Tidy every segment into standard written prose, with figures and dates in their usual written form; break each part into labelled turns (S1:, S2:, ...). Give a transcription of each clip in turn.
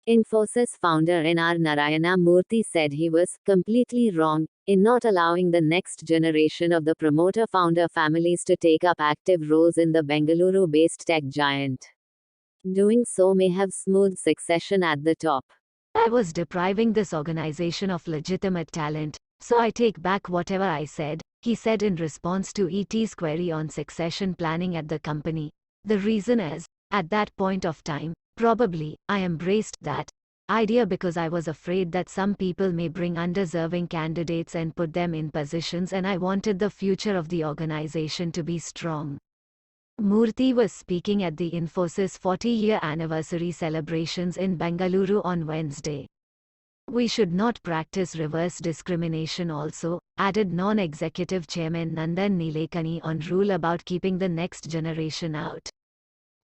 S1: Infosys founder NR Narayana Murthy said he was completely wrong in not allowing the next generation of the promoter founder families to take up active roles in the Bengaluru based tech giant. Doing so may have smoothed succession at the top.
S2: I was depriving this organization of legitimate talent, so I take back whatever I said, he said in response to ET's query on succession planning at the company. The reason is, at that point of time, probably, I embraced that idea because I was afraid that some people may bring undeserving candidates and put them in positions, and I wanted the future of the organization to be strong. Murthy was speaking at the Infosys 40-year anniversary celebrations in Bengaluru on Wednesday. We should not practice reverse discrimination also, added non-executive chairman Nandan Nilekani on rule about keeping the next generation out.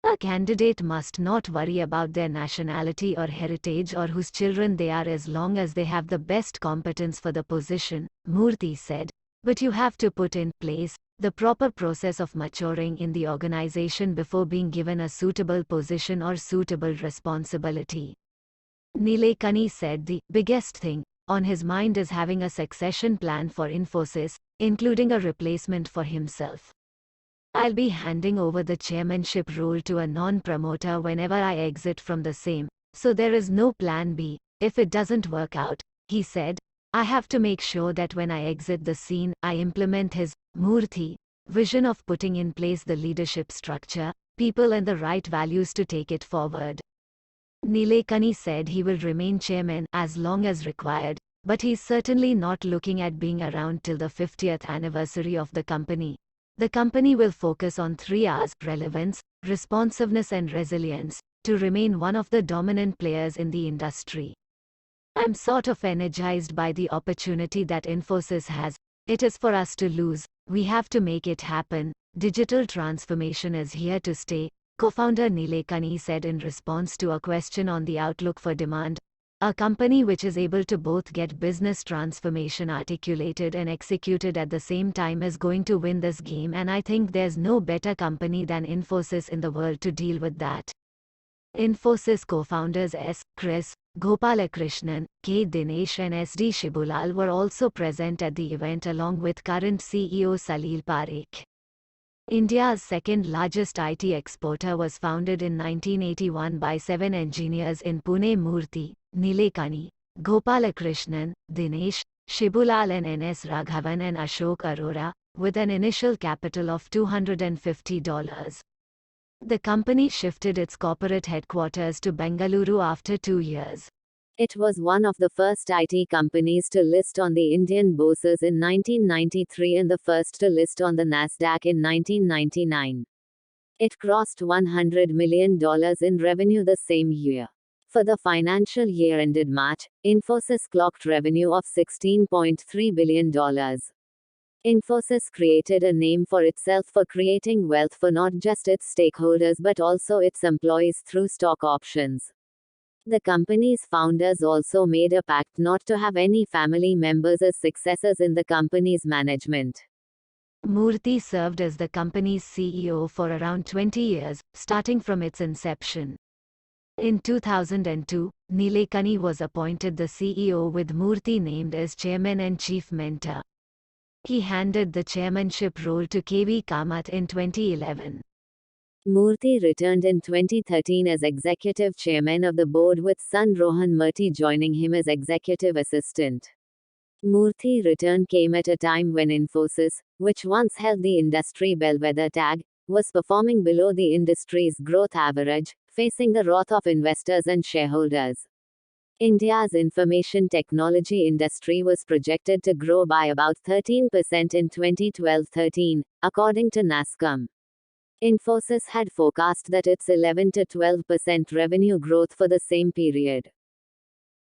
S2: A candidate must not worry about their nationality or heritage or whose children they are as long as they have the best competence for the position, Murthy said. But you have to put in place the proper process of maturing in the organization before being given a suitable position or suitable responsibility. Nilekani said the biggest thing on his mind is having a succession plan for Infosys, including a replacement for himself. I'll be handing over the chairmanship role to a non-promoter whenever I exit from the same, so there is no plan B. If it doesn't work out, he said, I have to make sure that when I exit the scene, I implement his, Murthy, vision of putting in place the leadership structure, people and the right values to take it forward. Nilekani said he will remain chairman as long as required, but he's certainly not looking at being around till the 50th anniversary of the company. The company will focus on 3 R's: relevance, responsiveness and resilience, to remain one of the dominant players in the industry. I'm sort of energized by the opportunity that Infosys has. It is for us to lose. We have to make it happen. Digital transformation is here to stay, co-founder Nilekani said in response to a question on the outlook for demand. A company which is able to both get business transformation articulated and executed at the same time is going to win this game, and I think there's no better company than Infosys in the world to deal with that. Infosys co-founders S. Chris Gopalakrishnan, K. Dinesh and S.D. Shibulal were also present at the event along with current CEO Salil Parekh. India's second largest IT exporter was founded in 1981 by 7 engineers in Pune. Murthy, Nilekani, Gopalakrishnan, Dinesh, Shibulal and N.S. Raghavan and Ashok Arora, with an initial capital of $250. The company shifted its corporate headquarters to Bengaluru after 2 years.
S1: It was one of the first IT companies to list on the Indian bourses in 1993 and the first to list on the Nasdaq in 1999. It crossed $100 million in revenue the same year. For the financial year ended March, Infosys clocked revenue of $16.3 billion. Infosys created a name for itself for creating wealth for not just its stakeholders but also its employees through stock options. The company's founders also made a pact not to have any family members as successors in the company's management.
S2: Murthy served as the company's CEO for around 20 years, starting from its inception. In 2002, Nilekani was appointed the CEO with Murthy named as chairman and chief mentor. He handed the chairmanship role to K.V. Kamath in 2011.
S1: Murthy returned in 2013 as executive chairman of the board with son Rohan Murthy joining him as executive assistant. Murthy's return came at a time when Infosys, which once held the industry bellwether tag, was performing below the industry's growth average, facing the wrath of investors and shareholders. India's information technology industry was projected to grow by about 13% in 2012-13, according to NASSCOM. Infosys had forecast that its 11 to 12% revenue growth for the same period.